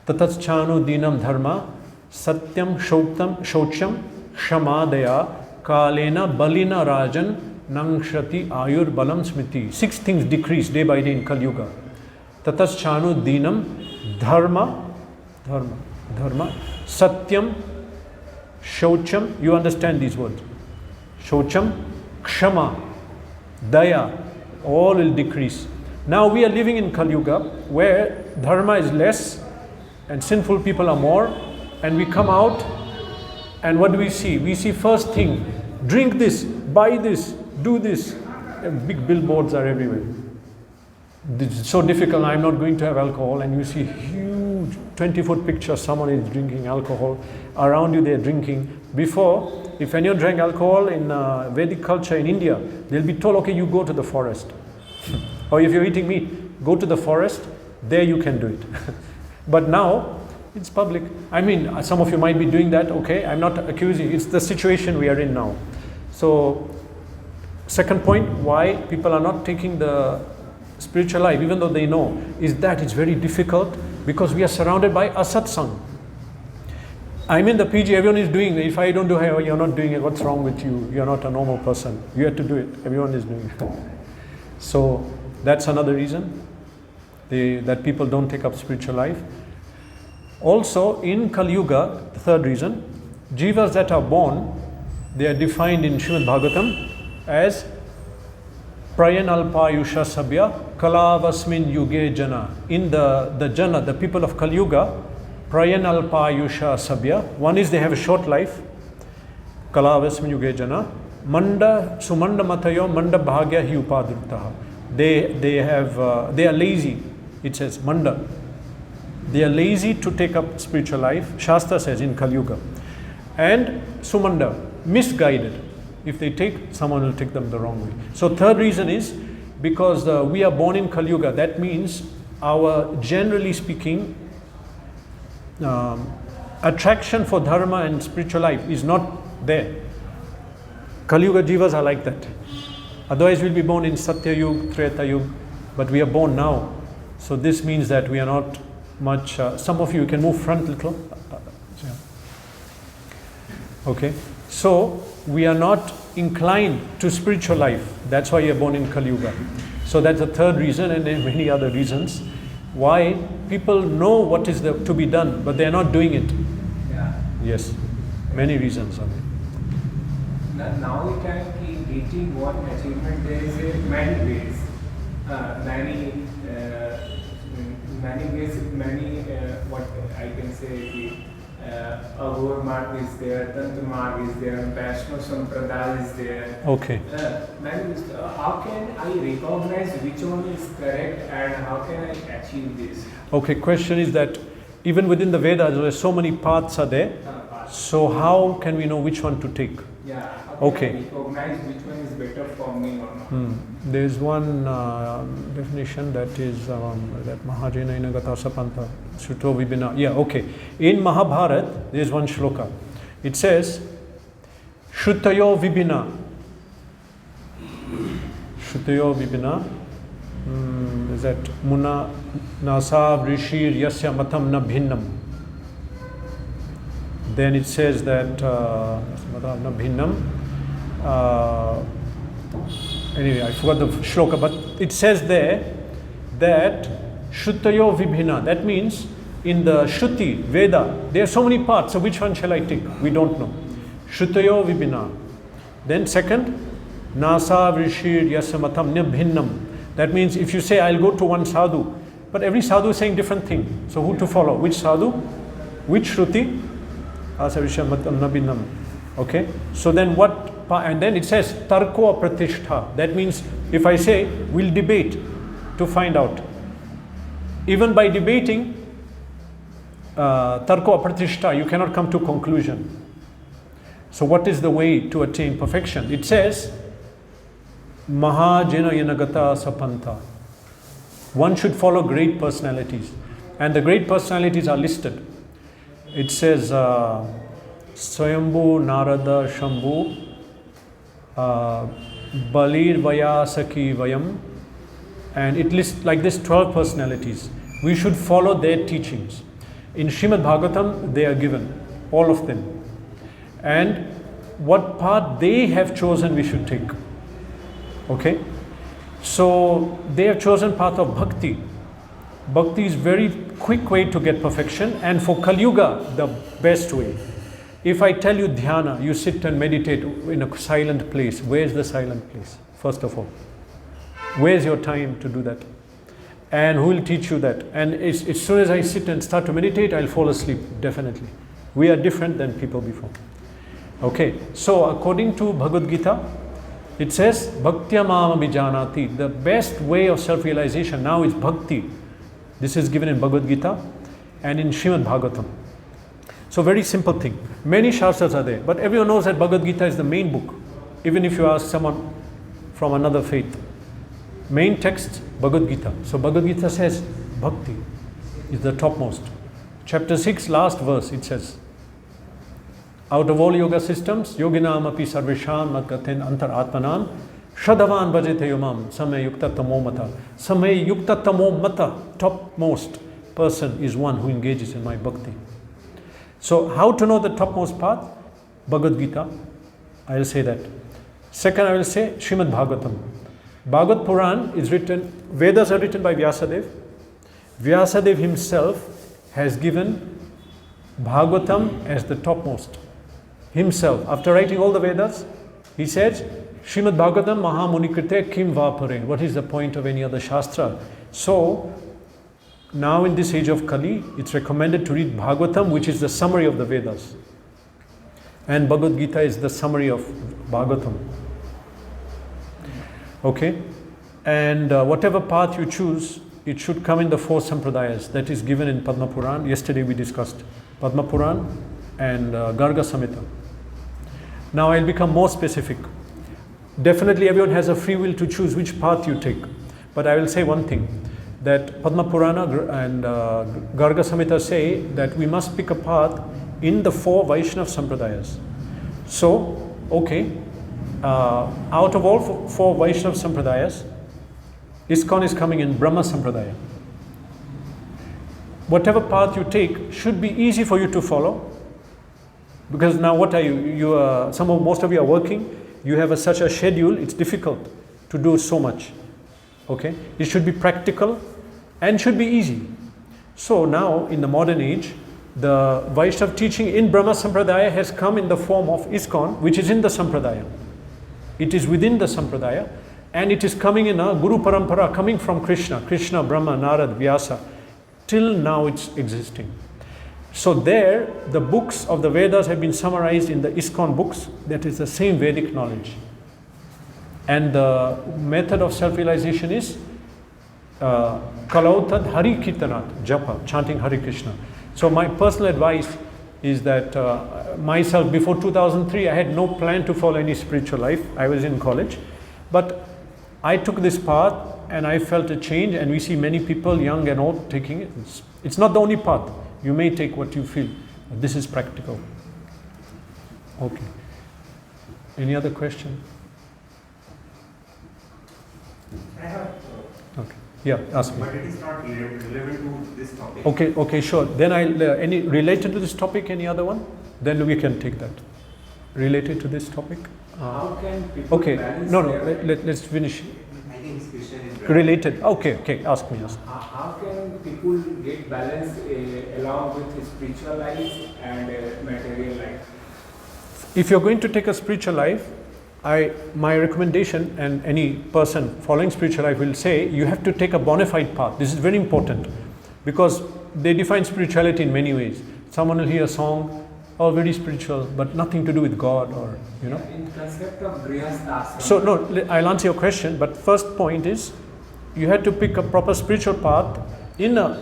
Tataschanu dinam dharma, satyam shaucham, shamadaya, kalena balina rajan, nangshati ayur balam smriti. 6 things decrease day by day in Kali Yuga. Tataschanu dinam dharma, satyam, shaucham, you understand these words. Shaucham, kshama, daya, all will decrease. Now we are living in Kali Yuga where dharma is less and sinful people are more, and we come out and what do we see? We see first thing, drink this, buy this, do this, and big billboards are everywhere. This is so difficult, I'm not going to have alcohol, and you see huge 20-foot picture, someone is drinking alcohol, around you they're drinking. Before, if anyone drank alcohol in Vedic culture in India, they'll be told, okay, you go to the forest. Or if you're eating meat, go to the forest, there you can do it. But now, It's public. I mean, some of you might be doing that, okay? I'm not accusing you. It's the situation we are in now. So, second point, why people are not taking the spiritual life, even though they know, is that it's very difficult because we are surrounded by asatsang. I'm in the PG, everyone is doing it. If I don't do it, you're not doing it. What's wrong with you? You're not a normal person. You have to do it. Everyone is doing it. So, that's another reason that people don't take up spiritual life. Also, in Kali Yuga, the third reason, jivas that are born, they are defined in Srimad Bhagavatam as Prayanalpayusha Sabya Kalavasmin Yuge Jana. In the Jana, the people of Kali Yuga, Prayanalpayusha Sabya. One is they have a short life, Kalavasmin Yuge Jana. Manda Sumanda Matayo Manda Bhagya Hi Upadrutaha. They are lazy. It says Manda. They are lazy to take up spiritual life. Shastra says in Kali Yuga. And Sumanda, misguided. If they take, someone will take them the wrong way. So third reason is because we are born in Kali Yuga. That means our, generally speaking, attraction for dharma and spiritual life is not there. Kali Yuga jivas are like that. Otherwise we'll be born in Satya Yuga, Treta Yuga, but we are born now. So this means that we are not much, some of you can move front little. Okay, so we are not inclined to spiritual life. That's why you are born in Kali Yuga. So that's the third reason, and then many other reasons why people know what is to be done, but they are not doing it. Yeah. Yes, many reasons are there. Now we can keep getting what achievement there is in many ways. Many what I can say, Aghor Marg is there, Tantra Marg is there, Vaishnava Sampradaya is there. Okay. How can I recognize which one is correct and how can I achieve this? Okay, question is that even within the Vedas, there are so many paths are there. So how can we know which one to take? Yeah. Okay. I recognize which one is better for me or not? There is one definition that is that Mahajena Inagata Sapanta Shuto Vibhina. Yeah, okay. In Mahabharata, there is one shloka. It says, Shutayo Vibhina. Shutayo Vibhina. Is that Muna Nasa Vrishir Yasya Matam Na Bhinnam. Then it says that Matam Na Bhinnam. Anyway, I forgot the shloka, but it says there that Shutayo Vibhina. That means in the Shruti, Veda, there are so many parts, so which one shall I take? We don't know. Shutayo Vibhina. Then second, Nasa Vrishir Yasamatam Nibhinnam. That means if you say, I'll go to one sadhu, but every sadhu is saying different thing. So who to follow? Which sadhu? Which Shruti? Asa Vrishamatam Nabhinnam. Okay? So then what? And then it says Tarko Pratishtha. That means if I say we'll debate to find out. Even by debating, Tarko Pratishtha, you cannot come to conclusion. So what is the way to attain perfection? It says Mahajena Yanagata Sapanta. One should follow great personalities. And the great personalities are listed. It says Swayambhu, Narada, Shambhu, Balir Vayasaki Vayam, and it lists like this 12 personalities. We should follow their teachings. In Srimad Bhagavatam, they are given, all of them. And what path they have chosen, we should take. Okay? So they have chosen path of bhakti. Bhakti is very quick way to get perfection, and for Kali Yuga, the best way. If I tell you dhyana, you sit and meditate in a silent place. Where's the silent place? First of all, where's your time to do that? And who will teach you that? And as soon as I sit and start to meditate, I'll fall asleep, definitely. We are different than people before. Okay, so according to Bhagavad Gita, it says, Bhaktya Mama Bijanati. The best way of self-realization now is bhakti. This is given in Bhagavad Gita and in Srimad Bhagavatam. So very simple thing. Many shastras are there, but everyone knows that Bhagavad Gita is the main book. Even if you ask someone from another faith, main text, Bhagavad Gita. So Bhagavad Gita says, bhakti is the topmost. chapter 6, last verse, it says, out of all yoga systems, yoginam api sarvesham matgaten antar atmanam shadavan bhajete yomam samay yukta tamo mata. Samay yukta tamo mata, topmost person is one who engages in my bhakti. So how to know the topmost path? Bhagavad Gita, I will say that. Second, I will say Srimad Bhagavatam. Bhagavad Puran is written, Vedas are written by Vyasadeva. Vyasadeva himself has given Bhagavatam as the topmost. Himself, after writing all the Vedas, he says, Srimad Bhagavatam Mahamuni Krite Kim Vapare. What is the point of any other Shastra? So, now in this age of Kali, it's recommended to read Bhagavatam, which is the summary of the Vedas. And Bhagavad Gita is the summary of Bhagavatam. Okay? And whatever path you choose, it should come in the 4 sampradayas that is given in Padma Puran. Yesterday we discussed Padma Puran and Garga Samhita. Now I'll become more specific. Definitely everyone has a free will to choose which path you take. But I will say one thing, that Padma Purana and Garga Samhita say that we must pick a path in the 4 Vaishnava sampradayas. So, okay, out of all 4 Vaishnava sampradayas, ISKCON is coming in Brahma Sampradaya. Whatever path you take should be easy for you to follow, because now what are you? Most of you are working. You have such a schedule. It's difficult to do so much. Okay, it should be practical and should be easy. So now in the modern age, the Vaishnava teaching in Brahma Sampradaya has come in the form of ISKCON, which is in the Sampradaya. It is within the Sampradaya, and it is coming in a Guru Parampara, coming from Krishna, Brahma, Narad, Vyasa. Till now it's existing. So there, the books of the Vedas have been summarized in the ISKCON books. That is the same Vedic knowledge. And the method of self-realization is Kalautad Hari Kirtanat, Japa, chanting Hare Krishna. So my personal advice is that myself, before 2003, I had no plan to follow any spiritual life. I was in college. But I took this path and I felt a change, and we see many people, young and old, taking it. It's not the only path. You may take what you feel. But this is practical. Okay. Any other question? I have. Okay. Yeah, ask me. But it is not relevant to this topic. Okay, sure. Then any related to this topic, any other one? Then we can take that. Related to this topic? How can people Okay, balance no, their- let's finish. I think this question is Related. Okay, ask me. How can people get balance along with spiritual life and material life? If you're going to take a spiritual life, my recommendation, and any person following spiritual life will say, you have to take a bona fide path. This is very important, because they define spirituality in many ways. Someone will hear a song, oh, very spiritual, but nothing to do with God, or, you know. In concept of grihastha. So no, I'll answer your question, but first point is, you have to pick a proper spiritual path in a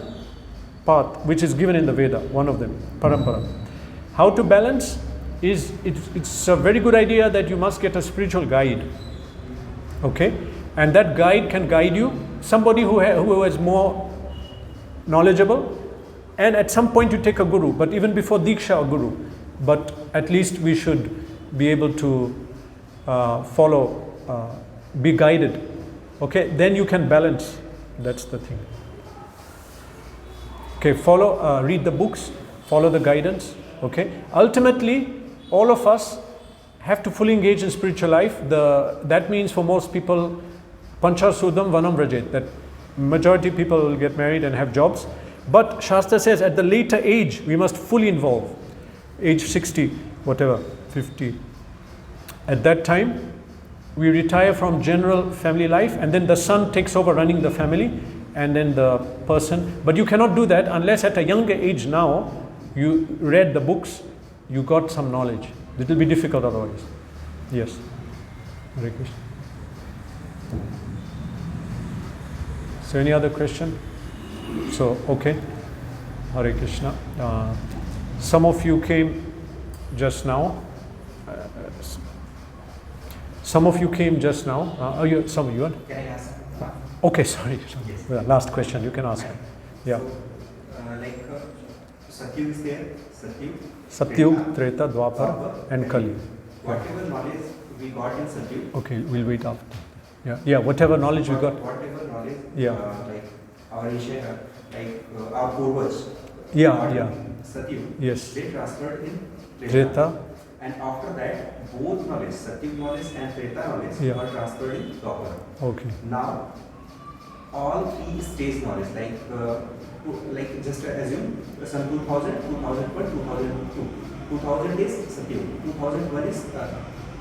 path which is given in the Veda, one of them, Parampara. How to balance is, it's a very good idea that you must get a spiritual guide, okay? And that guide can guide you, somebody who is more knowledgeable, and at some point you take a guru, but even before Diksha, a guru. But at least we should be able to follow, be guided, okay? Then you can balance, that's the thing. Okay, follow, read the books, follow the guidance, okay? Ultimately, all of us have to fully engage in spiritual life. That means for most people, Pancha Sudam Vanam Vrajet, that majority people will get married and have jobs. But Shastra says at the later age, we must fully involve. Age 60, whatever, 50. At that time, we retire from general family life, and then the son takes over running the family, and then the person. But you cannot do that unless at a younger age now, you read the books, you got some knowledge. It will be difficult otherwise. Yes. Hare Krishna. So any other question? So, okay. Hare Krishna. Some of you came just now. Some of you came just now. Some of you. Can I ask? Okay, sorry. Yes. Well, last question, you can ask. Yeah. Satyug is there, Satyug, Satyug, Treta, Dwapar, and Kali. Whatever knowledge we got in Satyug. Okay, we'll wait after. Yeah, whatever knowledge we got. Whatever knowledge, Yeah. like our ancient, our Purvas. Yeah, got yeah. in Satyug. Yes. They transferred in Treta. And after that, both knowledge, Satyug knowledge and Treta knowledge, Yeah. were transferred in Dwapar. Okay. Now, all three stage knowledge, like just assume some 2000, 2001, 2002. 2000 is Satyug, 2001 is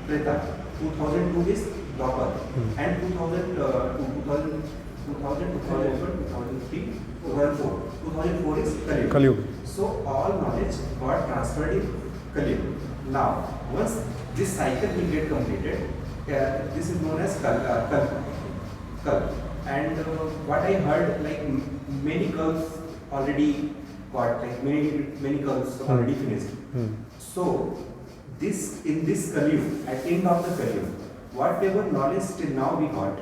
Treta, 2002 is Dwapar, and 2001, 2003, 2004. 2004 is Kali. Kali Yuga. So all knowledge got transferred in Kali Yuga. Now, once this cycle will get completed, this is known as Kal. And what I heard, like many curves already got, like many curves already finished. So this in this Kali Yuga, at the end of the Kali Yuga, whatever knowledge till now we got,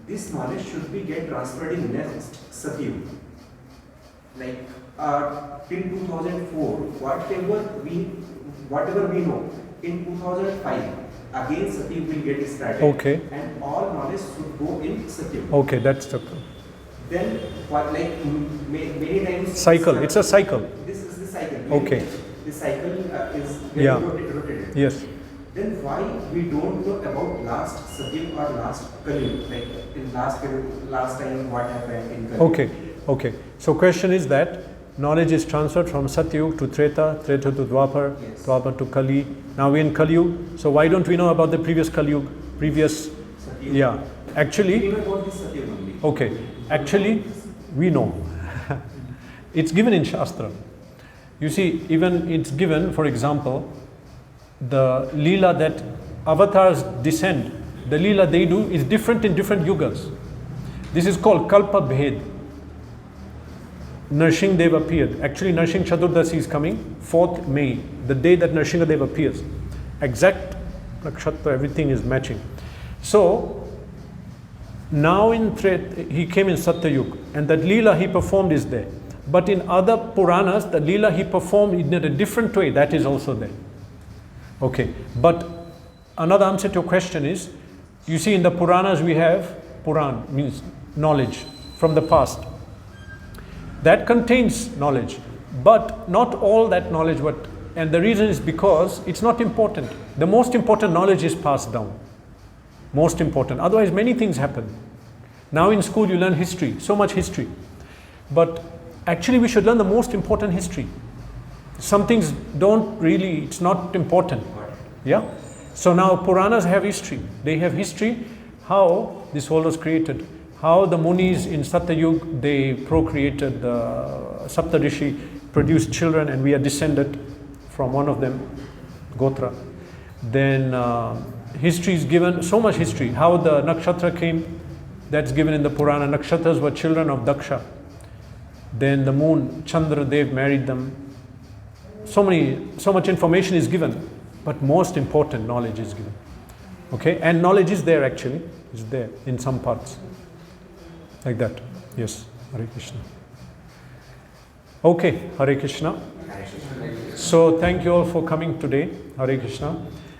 this knowledge should be get transferred in next Satyug. Like till 2004, whatever we know, in 2005, again Satyug will get started. Okay. And all knowledge should go in Satyug. Okay, that's the Then, what like many times. cycle. It's a cycle. This is the cycle. Okay. The cycle is getting Yeah. rotated. Yes. Then why we don't know about last Satyug or last Kali Yuga? Like in last time what happened in Kali Yuga? Okay. So question is that knowledge is transferred from Satyug to Treta, Treta to Dwapar, Yes. Dwapar to Kali. Now we're in Kali Yuga. So why don't we know about the previous Kali Yuga? Satyug. Yeah. Actually, We know about this Satyug only. okay. Actually, we know. It's given in Shastra. You see, even it's given, for example, the Leela that avatars descend, the Leela they do is different in different yugas. This is called Kalpa Bhed. Narsingh Dev appeared. Actually, Narsingh Chaturdasi is coming, 4th May, the day that Narsingh Dev appears. Exact nakshatra, everything is matching. So, now he came in Satyayug, and that Leela he performed is there. But in other Puranas, the Leela he performed in a different way, that is also there. Okay, but another answer to your question is, you see in the Puranas we have, Puran means knowledge from the past. That contains knowledge, but not all that knowledge, and the reason is because it's not important. The most important knowledge is passed down. Most important. Otherwise, many things happen. Now in school you learn history, so much history. But actually we should learn the most important history. Some things it's not important. Yeah? So now Puranas have history. They have history, how this world was created, how the Munis in Satyayug, they procreated, the Saptarishi produced children, and we are descended from one of them, Gotra. Then history is given, so much history, how the nakshatra came, that's given in the Purana. Nakshatras were children of Daksha. Then the moon, Chandra Dev married them. So much information is given, but most important knowledge is given. Okay, and knowledge is there actually, is there in some parts. Like that. Yes, Hare Krishna. Okay, Hare Krishna. So thank you all for coming today. Hare Krishna.